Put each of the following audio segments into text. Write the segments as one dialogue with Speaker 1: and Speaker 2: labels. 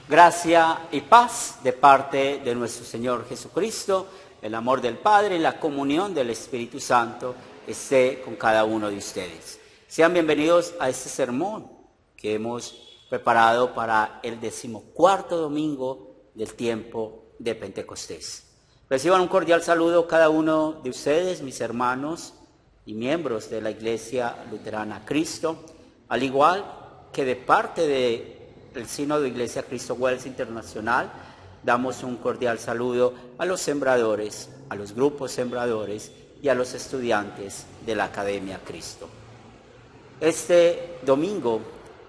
Speaker 1: Gracia y paz de parte de nuestro Señor Jesucristo, el amor del Padre y la comunión del Espíritu Santo esté con cada uno de ustedes. Sean bienvenidos a este sermón que hemos preparado para el 14º domingo del tiempo de Pentecostés. Reciban un cordial saludo cada uno de ustedes, mis hermanos y miembros de la Iglesia Luterana Cristo, al igual que de parte del Sínodo de Iglesia Cristo Wels Internacional, damos un cordial saludo a los sembradores, a los grupos sembradores y a los estudiantes de la Academia Cristo. Este domingo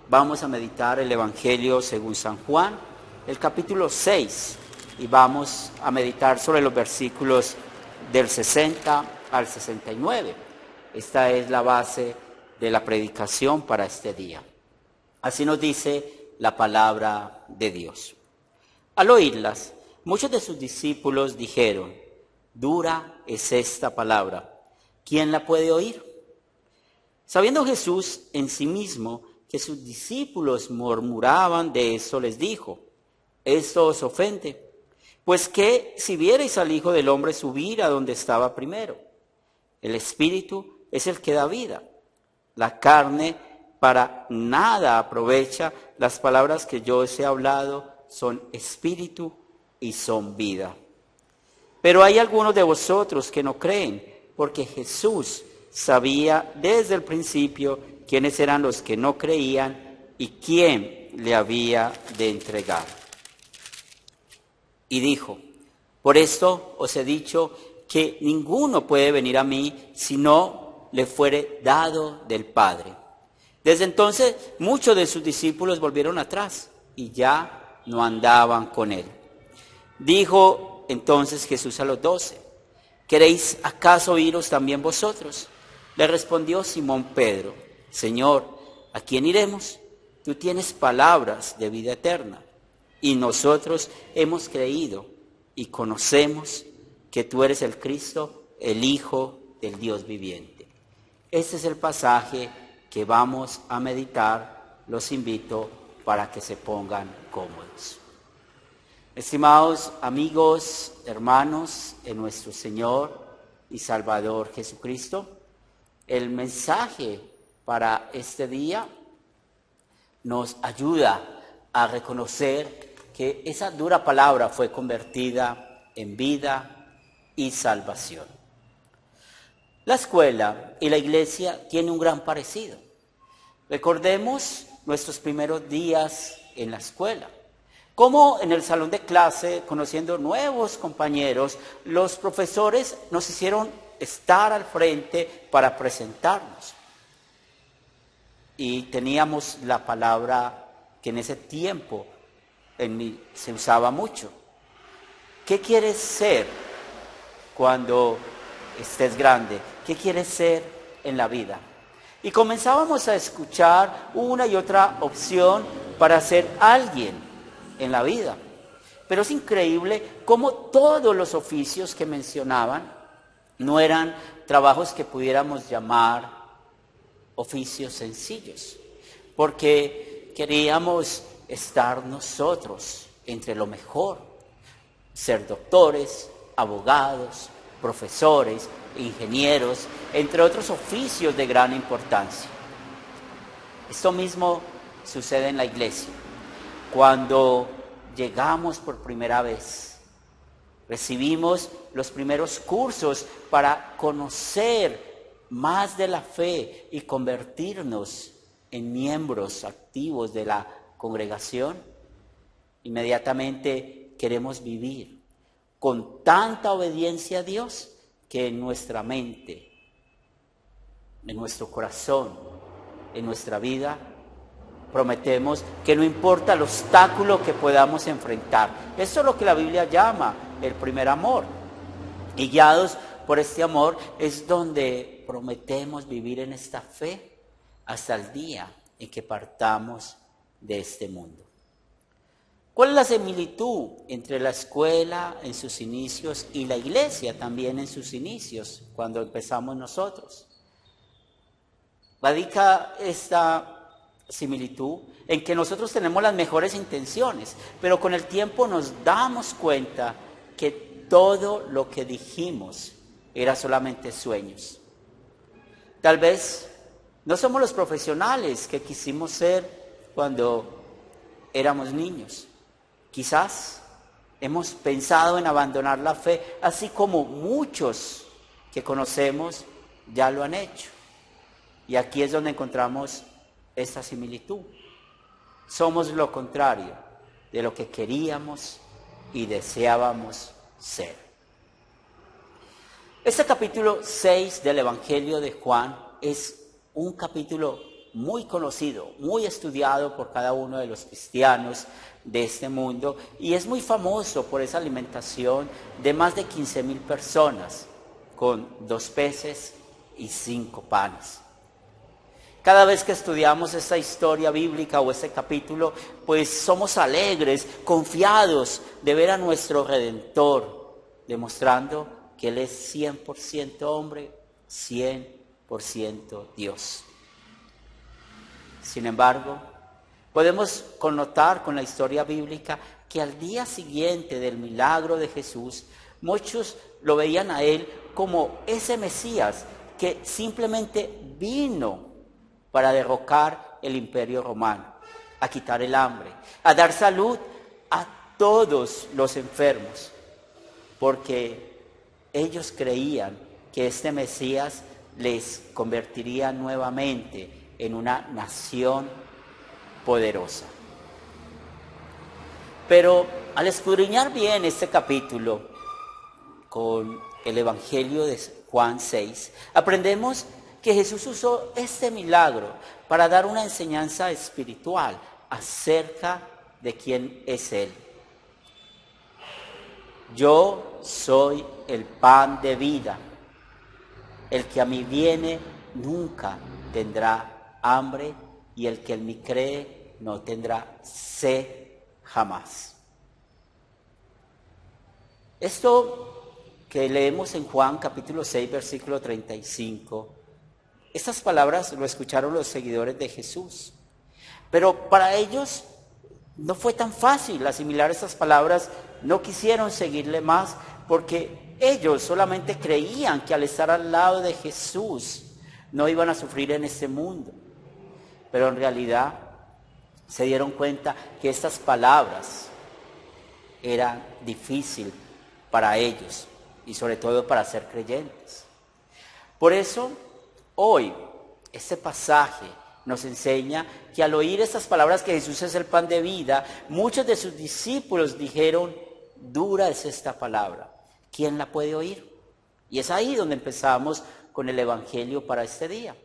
Speaker 1: vamos a meditar el Evangelio según San Juan, el capítulo 6, y vamos a meditar sobre los versículos del 60 al 69. Esta es la base de la predicación para este día. Así nos dice la palabra de Dios. Al oírlas, muchos de sus discípulos dijeron: dura es esta palabra, ¿quién la puede oír? Sabiendo Jesús en sí mismo que sus discípulos murmuraban de eso, les dijo: ¿esto os ofende? Pues que si vierais al Hijo del Hombre subir a donde estaba primero. El Espíritu es el que da vida. La carne para nada aprovecha. Las palabras que yo os he hablado son espíritu y son vida. Pero hay algunos de vosotros que no creen, porque Jesús sabía desde el principio quiénes eran los que no creían y quién le había de entregar. Y dijo: por esto os he dicho que ninguno puede venir a mí si no le fuere dado del Padre. Desde entonces muchos de sus discípulos volvieron atrás y ya no andaban con él. Dijo entonces Jesús a los 12: ¿queréis acaso iros también vosotros? Le respondió Simón Pedro: Señor, ¿a quién iremos? Tú tienes palabras de vida eterna, y nosotros hemos creído y conocemos que tú eres el Cristo, el Hijo del Dios viviente. Este es el pasaje que vamos a meditar. Los invito para que se pongan cómodos. Estimados amigos, hermanos en nuestro Señor y Salvador Jesucristo, el mensaje para este día nos ayuda a reconocer que esa dura palabra fue convertida en vida y salvación. La escuela y la iglesia tienen un gran parecido. Recordemos nuestros primeros días en la escuela. Cómo en el salón de clase, conociendo nuevos compañeros, los profesores nos hicieron estar al frente para presentarnos. Y teníamos la palabra que en ese tiempo se usaba mucho. ¿Qué quieres ser cuando estés grande? ¿Qué quieres ser en la vida? Y comenzábamos a escuchar una y otra opción para ser alguien en la vida. Pero es increíble cómo todos los oficios que mencionaban no eran trabajos que pudiéramos llamar oficios sencillos, porque queríamos estar nosotros entre lo mejor, ser doctores, abogados, profesores, ingenieros, entre otros oficios de gran importancia. Esto mismo sucede en la iglesia. Cuando llegamos por primera vez, recibimos los primeros cursos para conocer más de la fe y convertirnos en miembros activos de la congregación. Inmediatamente queremos vivir con tanta obediencia a Dios que en nuestra mente, en nuestro corazón, en nuestra vida, prometemos que no importa el obstáculo que podamos enfrentar. Eso es lo que la Biblia llama el primer amor. Y guiados por este amor es donde prometemos vivir en esta fe hasta el día en que partamos de este mundo. ¿Cuál es la similitud entre la escuela en sus inicios y la iglesia también en sus inicios, cuando empezamos nosotros? Radica esta similitud en que nosotros tenemos las mejores intenciones, pero con el tiempo nos damos cuenta que todo lo que dijimos era solamente sueños. Tal vez no somos los profesionales que quisimos ser cuando éramos niños. Quizás hemos pensado en abandonar la fe, así como muchos que conocemos ya lo han hecho. Y aquí es donde encontramos esta similitud. Somos lo contrario de lo que queríamos y deseábamos ser. Este capítulo 6 del Evangelio de Juan es un capítulo muy conocido, muy estudiado por cada uno de los cristianos de este mundo y es muy famoso por esa alimentación de más de 15,000 personas con 2 peces y 5 panes. Cada vez que estudiamos esta historia bíblica o este capítulo, pues somos alegres, confiados de ver a nuestro Redentor, demostrando que Él es 100% hombre, 100% Dios. Sin embargo, podemos connotar con la historia bíblica que al día siguiente del milagro de Jesús, muchos lo veían a Él como ese Mesías que simplemente vino para derrocar el imperio romano, a quitar el hambre, a dar salud a todos los enfermos, porque ellos creían que este Mesías les convertiría nuevamente en una nación poderosa. Pero al escudriñar bien este capítulo con el Evangelio de Juan 6, aprendemos que Jesús usó este milagro para dar una enseñanza espiritual acerca de quién es Él. Yo soy el pan de vida. El que a mí viene nunca tendrá hambre y el que en mí cree no tendrá sed jamás. Esto que leemos en Juan capítulo 6 versículo 35, estas palabras lo escucharon los seguidores de Jesús, pero para ellos no fue tan fácil asimilar estas palabras, no quisieron seguirle más porque ellos solamente creían que al estar al lado de Jesús no iban a sufrir en este mundo, pero en realidad se dieron cuenta que estas palabras eran difíciles para ellos y sobre todo para ser creyentes. Por eso, hoy, este pasaje nos enseña que al oír estas palabras que Jesús es el pan de vida, muchos de sus discípulos dijeron, dura es esta palabra, ¿quién la puede oír? Y es ahí donde empezamos con el Evangelio para este día.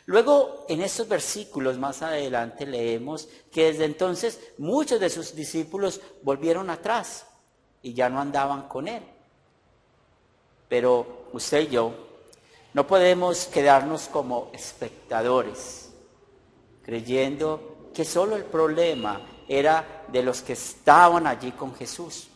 Speaker 1: Luego, en estos versículos más adelante leemos que desde entonces muchos de sus discípulos volvieron atrás y ya no andaban con Él. Pero usted y yo no podemos quedarnos como espectadores, creyendo que solo el problema era de los que estaban allí con Jesús,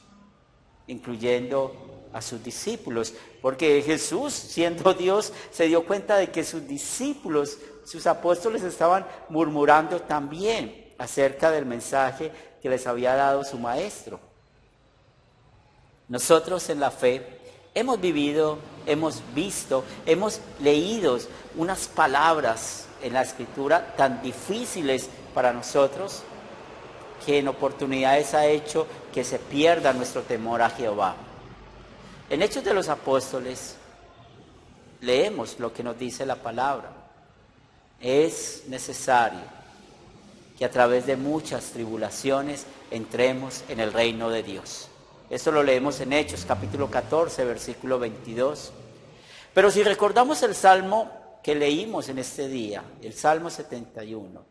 Speaker 1: incluyendo a sus discípulos, porque Jesús, siendo Dios, se dio cuenta de que sus discípulos, sus apóstoles estaban murmurando también acerca del mensaje que les había dado su maestro. Nosotros en la fe hemos vivido, hemos visto, hemos leído unas palabras en la Escritura tan difíciles para nosotros que en oportunidades ha hecho que se pierda nuestro temor a Jehová. En Hechos de los Apóstoles leemos lo que nos dice la palabra. Es necesario que a través de muchas tribulaciones entremos en el reino de Dios. Esto lo leemos en Hechos capítulo 14, versículo 22. Pero si recordamos el salmo que leímos en este día, el Salmo 71,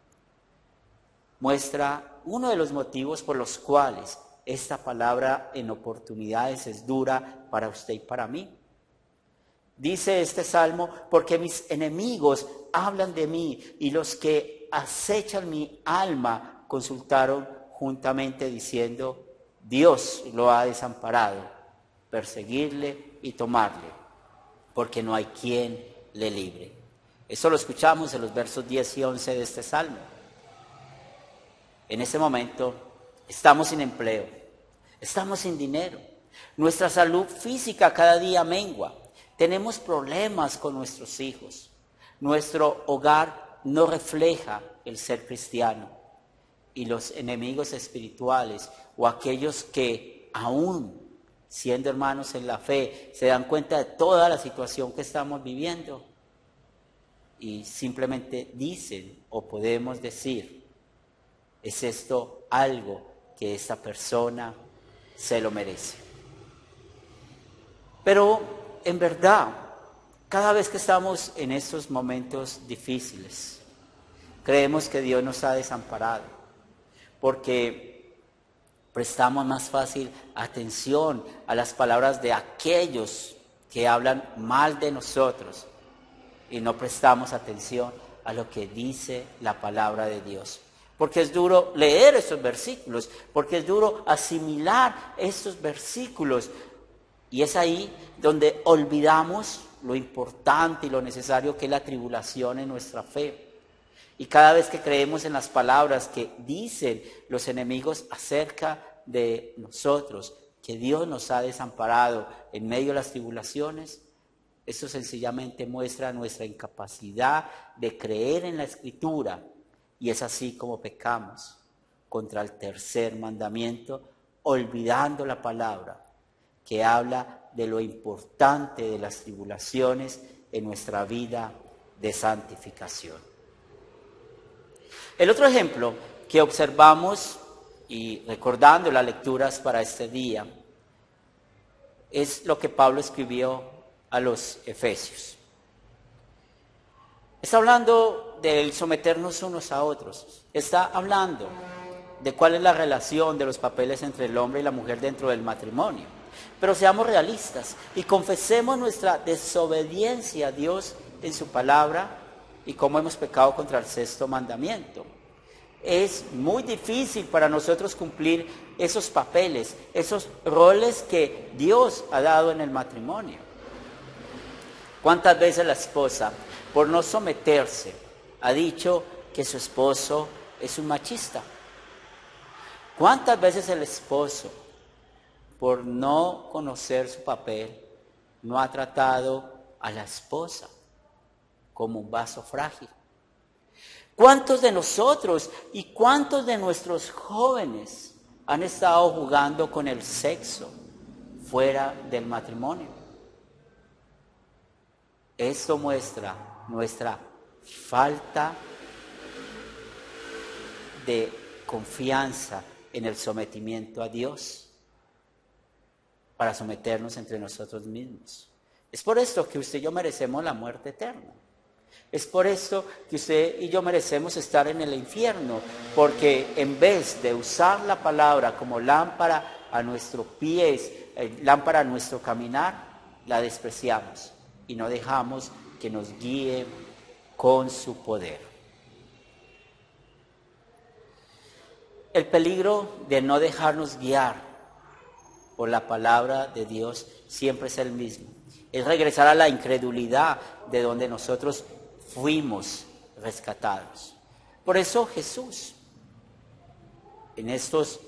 Speaker 1: muestra uno de los motivos por los cuales esta palabra en oportunidades es dura para usted y para mí. Dice este salmo, porque mis enemigos hablan de mí y los que acechan mi alma consultaron juntamente diciendo, Dios lo ha desamparado, perseguirle y tomarle, porque no hay quien le libre. Eso lo escuchamos en los versos 10 y 11 de este salmo. en ese momento estamos sin empleo, estamos sin dinero, nuestra salud física cada día mengua, tenemos problemas con nuestros hijos, nuestro hogar no refleja el ser cristiano y los enemigos espirituales o aquellos que aún siendo hermanos en la fe se dan cuenta de toda la situación que estamos viviendo y simplemente dicen o podemos decir, ¿es esto algo que esta persona se lo merece? Pero en verdad, cada vez que estamos en estos momentos difíciles, creemos que Dios nos ha desamparado, porque prestamos más fácil atención a las palabras de aquellos que hablan mal de nosotros y no prestamos atención a lo que dice la palabra de Dios. Porque es duro leer estos versículos, porque es duro asimilar estos versículos. Y es ahí donde olvidamos lo importante y lo necesario que es la tribulación en nuestra fe. Y cada vez que creemos en las palabras que dicen los enemigos acerca de nosotros, que Dios nos ha desamparado en medio de las tribulaciones, eso sencillamente muestra nuestra incapacidad de creer en la Escritura. Y es así como pecamos contra el tercer mandamiento, olvidando la palabra que habla de lo importante de las tribulaciones en nuestra vida de santificación. El otro ejemplo que observamos, y recordando las lecturas para este día, es lo que Pablo escribió a los Efesios. Está hablando del someternos unos a otros. Está hablando de cuál es la relación de los papeles entre el hombre y la mujer dentro del matrimonio. Pero seamos realistas y confesemos nuestra desobediencia a Dios en su palabra y cómo hemos pecado contra el sexto mandamiento. Es muy difícil para nosotros cumplir esos papeles, esos roles que Dios ha dado en el matrimonio. ¿Cuántas veces la esposa, por no someterse, ha dicho que su esposo es un machista? ¿Cuántas veces el esposo, por no conocer su papel, no ha tratado a la esposa como un vaso frágil? ¿Cuántos de nosotros y cuántos de nuestros jóvenes han estado jugando con el sexo fuera del matrimonio? Esto muestra nuestra falta de confianza en el sometimiento a Dios para someternos entre nosotros mismos. Es por esto que usted y yo merecemos la muerte eterna. Es por esto que usted y yo merecemos estar en el infierno, porque en vez de usar la palabra como lámpara a nuestros pies, lámpara a nuestro caminar, la despreciamos y no dejamos que nos guíe con su poder. El peligro de no dejarnos guiar por la palabra de Dios siempre es el mismo. Es regresar a la incredulidad de donde nosotros fuimos rescatados. Por eso Jesús, en estos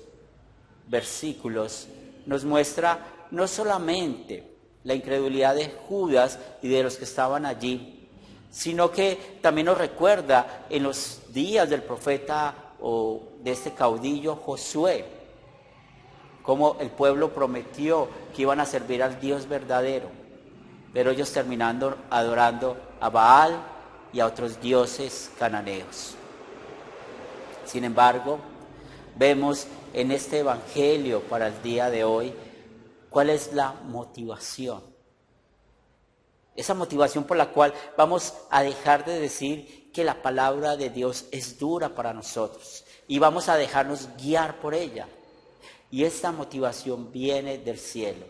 Speaker 1: versículos, nos muestra no solamente la incredulidad de Judas y de los que estaban allí, sino que también nos recuerda en los días del profeta o de este caudillo Josué, cómo el pueblo prometió que iban a servir al Dios verdadero, pero ellos terminando adorando a Baal y a otros dioses cananeos. Sin embargo, vemos en este evangelio para el día de hoy cuál es la motivación. Esa motivación por la cual vamos a dejar de decir que la palabra de Dios es dura para nosotros y vamos a dejarnos guiar por ella. Y esta motivación viene del cielo.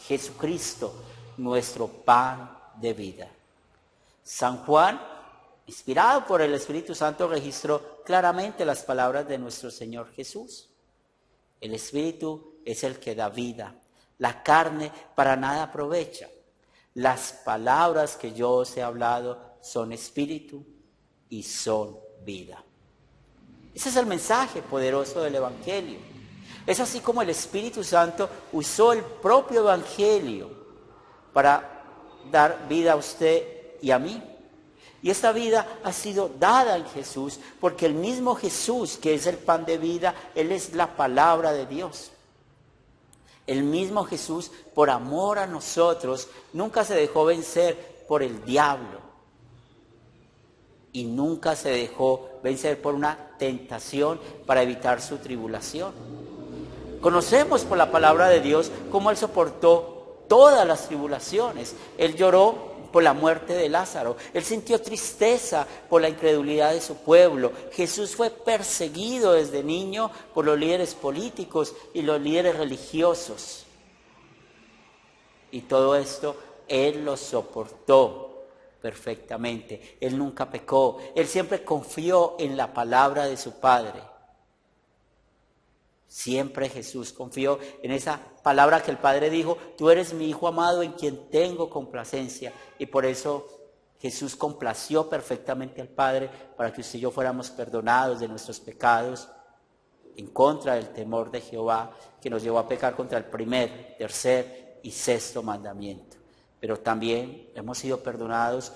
Speaker 1: Jesucristo, nuestro pan de vida. San Juan, inspirado por el Espíritu Santo, registró claramente las palabras de nuestro Señor Jesús. El Espíritu es el que da vida. La carne para nada aprovecha. Las palabras que yo os he hablado son espíritu y son vida. Ese es el mensaje poderoso del Evangelio. Es así como el Espíritu Santo usó el propio Evangelio para dar vida a usted y a mí. Y esta vida ha sido dada en Jesús, porque el mismo Jesús, que es el pan de vida, Él es la palabra de Dios. El mismo Jesús, por amor a nosotros, nunca se dejó vencer por el diablo. Y nunca se dejó vencer por una tentación para evitar su tribulación. Conocemos por la palabra de Dios cómo Él soportó todas las tribulaciones. Él lloró por la muerte de Lázaro. Él sintió tristeza por la incredulidad de su pueblo. Jesús fue perseguido desde niño por los líderes políticos y los líderes religiosos. Y todo esto Él lo soportó perfectamente. Él nunca pecó. Él siempre confió en la palabra de su Padre. Siempre Jesús confió en esa palabra que el Padre dijo: tú eres mi Hijo amado en quien tengo complacencia. Y por eso Jesús complació perfectamente al Padre para que usted y yo fuéramos perdonados de nuestros pecados, en contra del temor de Jehová que nos llevó a pecar contra el primer, tercer y sexto mandamiento. Pero también hemos sido perdonados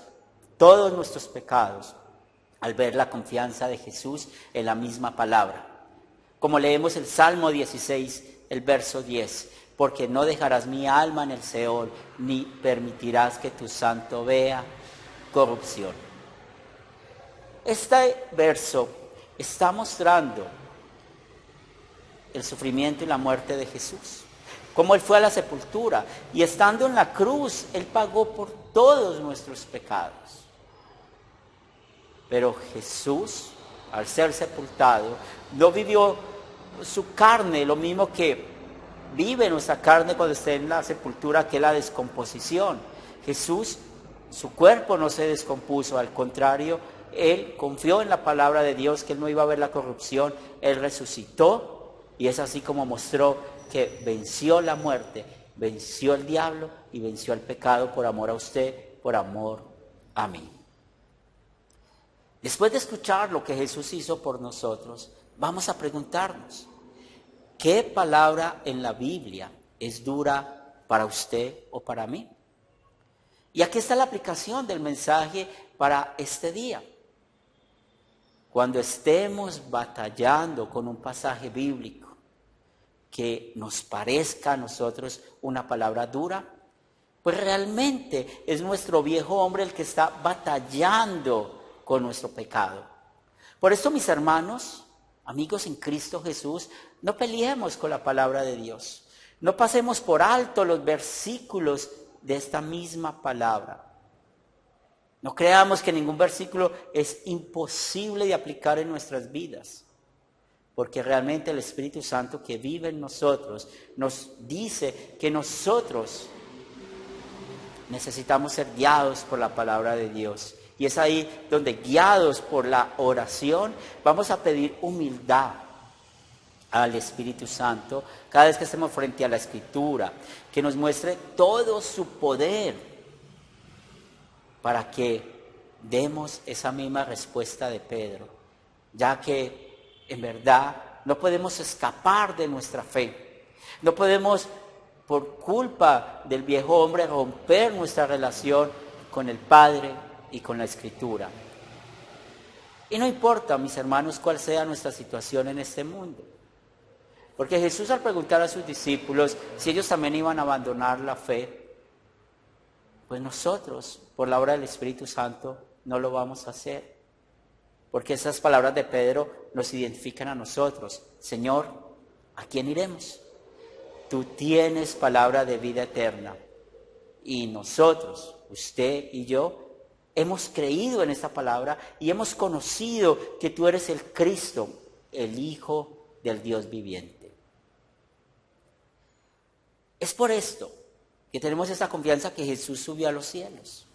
Speaker 1: todos nuestros pecados al ver la confianza de Jesús en la misma palabra. Como leemos el Salmo 16, el verso 10, porque no dejarás mi alma en el Seol, ni permitirás que tu santo vea corrupción. Este verso está mostrando el sufrimiento y la muerte de Jesús. Cómo Él fue a la sepultura y estando en la cruz, Él pagó por todos nuestros pecados. Pero Jesús, al ser sepultado, no vivió su carne, lo mismo que vive nuestra carne cuando esté en la sepultura, que es la descomposición. Jesús, su cuerpo no se descompuso, al contrario, Él confió en la palabra de Dios, que Él no iba a ver la corrupción. Él resucitó y es así como mostró que venció la muerte, venció el diablo y venció el pecado por amor a usted, por amor a mí. Después de escuchar lo que Jesús hizo por nosotros, vamos a preguntarnos: ¿qué palabra en la Biblia es dura para usted o para mí? Y aquí está la aplicación del mensaje para este día. Cuando estemos batallando con un pasaje bíblico que nos parezca a nosotros una palabra dura, pues realmente es nuestro viejo hombre el que está batallando con nuestro pecado. Por esto, mis hermanos, amigos en Cristo Jesús, no peleemos con la palabra de Dios. No pasemos por alto los versículos de esta misma palabra. No creamos que ningún versículo es imposible de aplicar en nuestras vidas, porque realmente el Espíritu Santo que vive en nosotros nos dice que nosotros necesitamos ser guiados por la palabra de Dios. Y es ahí donde, guiados por la oración, vamos a pedir humildad al Espíritu Santo cada vez que estemos frente a la Escritura, que nos muestre todo su poder para que demos esa misma respuesta de Pedro, ya que en verdad no podemos escapar de nuestra fe, no podemos por culpa del viejo hombre romper nuestra relación con el Padre y con la Escritura. Y no importa, mis hermanos, cuál sea nuestra situación en este mundo, porque Jesús, al preguntar a sus discípulos si ellos también iban a abandonar la fe, pues nosotros, por la obra del Espíritu Santo, no lo vamos a hacer, porque esas palabras de Pedro nos identifican a nosotros. Señor, ¿a quién iremos? Tú tienes palabra de vida eterna, y nosotros, usted y yo, hemos creído en esta palabra y hemos conocido que tú eres el Cristo, el Hijo del Dios viviente. Es por esto que tenemos esta confianza que Jesús subió a los cielos.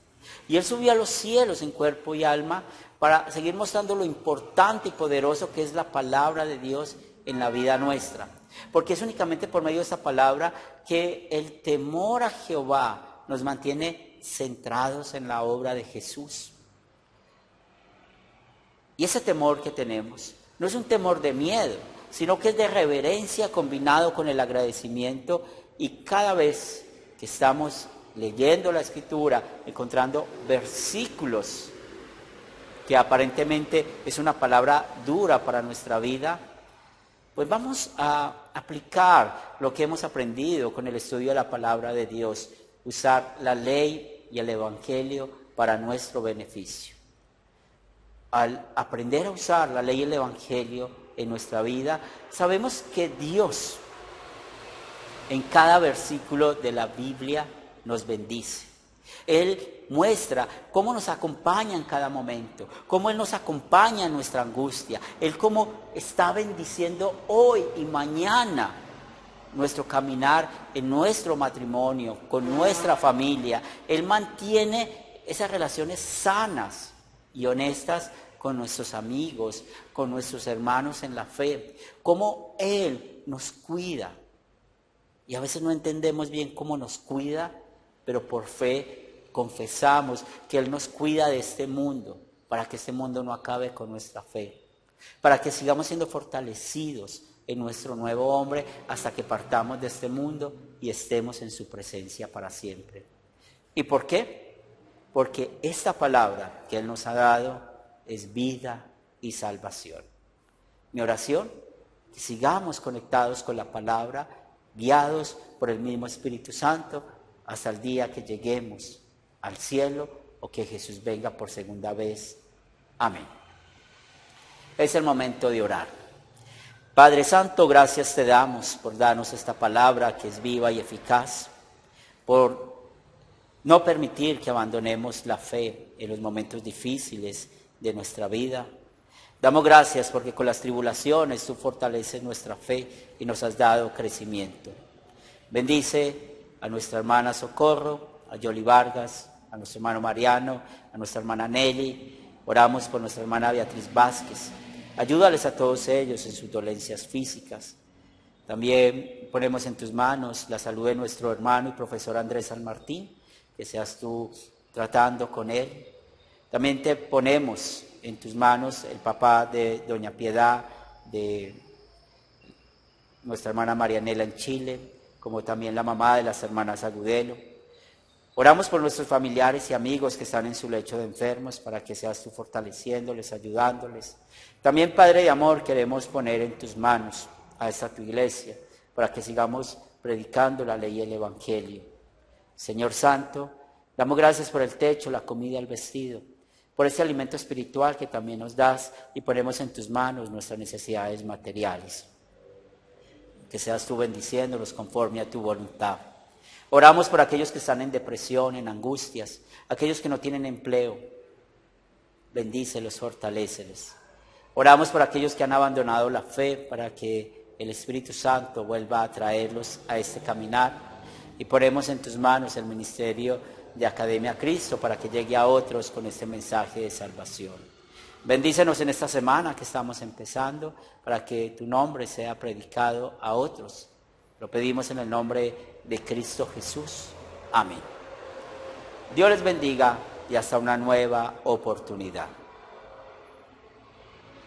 Speaker 1: Y Él subió a los cielos en cuerpo y alma para seguir mostrando lo importante y poderoso que es la palabra de Dios en la vida nuestra. Porque es únicamente por medio de esta palabra que el temor a Jehová nos mantiene centrados en la obra de Jesús. Y ese temor que tenemos No es un temor de miedo, sino que es de reverencia combinado con el agradecimiento, y cada vez que estamos leyendo la Escritura, encontrando versículos que aparentemente es una palabra dura para nuestra vida, pues vamos a aplicar lo que hemos aprendido con el estudio de la palabra de Dios, usar la ley y el evangelio para nuestro beneficio. Al aprender a usar la ley y el evangelio en nuestra vida, sabemos que Dios en cada versículo de la Biblia nos bendice. Él muestra cómo nos acompaña en cada momento, cómo Él nos acompaña en nuestra angustia, Él cómo está bendiciendo hoy y mañana nuestro caminar en nuestro matrimonio, con nuestra familia. Él mantiene esas relaciones sanas y honestas con nuestros amigos, con nuestros hermanos en la fe, cómo Él nos cuida. Y a veces no entendemos bien cómo nos cuida, pero por fe confesamos que Él nos cuida de este mundo, para que este mundo no acabe con nuestra fe, para que sigamos siendo fortalecidos en nuestro nuevo hombre hasta que partamos de este mundo y estemos en su presencia para siempre. ¿Y por qué? Porque esta palabra que Él nos ha dado es vida y salvación. Mi oración, que sigamos conectados con la palabra, guiados por el mismo Espíritu Santo, hasta el día que lleguemos al cielo o que Jesús venga por segunda vez. Amén. Es el momento de orar. Padre Santo, gracias te damos por darnos esta palabra que es viva y eficaz, por no permitir que abandonemos la fe en los momentos difíciles de nuestra vida. Damos gracias porque con las tribulaciones tú fortaleces nuestra fe y nos has dado crecimiento. Bendice a nuestra hermana Socorro, a Yoli Vargas, a nuestro hermano Mariano, a nuestra hermana Nelly. Oramos por nuestra hermana Beatriz Vázquez. Ayúdales a todos ellos en sus dolencias físicas. También ponemos en tus manos la salud de nuestro hermano y profesor Andrés San Martín, que seas tú tratando con él. También te ponemos en tus manos el papá de doña Piedad, de nuestra hermana Marianela en Chile, como también la mamá de las hermanas Agudelo. Oramos por nuestros familiares y amigos que están en su lecho de enfermos, para que seas tú fortaleciéndoles, ayudándoles. También, Padre de amor, queremos poner en tus manos a esta tu iglesia, para que sigamos predicando la ley y el evangelio. Señor Santo, damos gracias por el techo, la comida, el vestido, por ese alimento espiritual que también nos das, y ponemos en tus manos nuestras necesidades materiales. Que seas tú bendiciéndolos conforme a tu voluntad. Oramos por aquellos que están en depresión, en angustias, aquellos que no tienen empleo. Bendícelos, fortaléceles. Oramos por aquellos que han abandonado la fe, para que el Espíritu Santo vuelva a traerlos a este caminar. Y ponemos en tus manos el ministerio de Academia Cristo, para que llegue a otros con este mensaje de salvación. Bendícenos en esta semana que estamos empezando, para que tu nombre sea predicado a otros. Lo pedimos en el nombre de Cristo Jesús. Amén. Dios les bendiga y hasta una nueva oportunidad.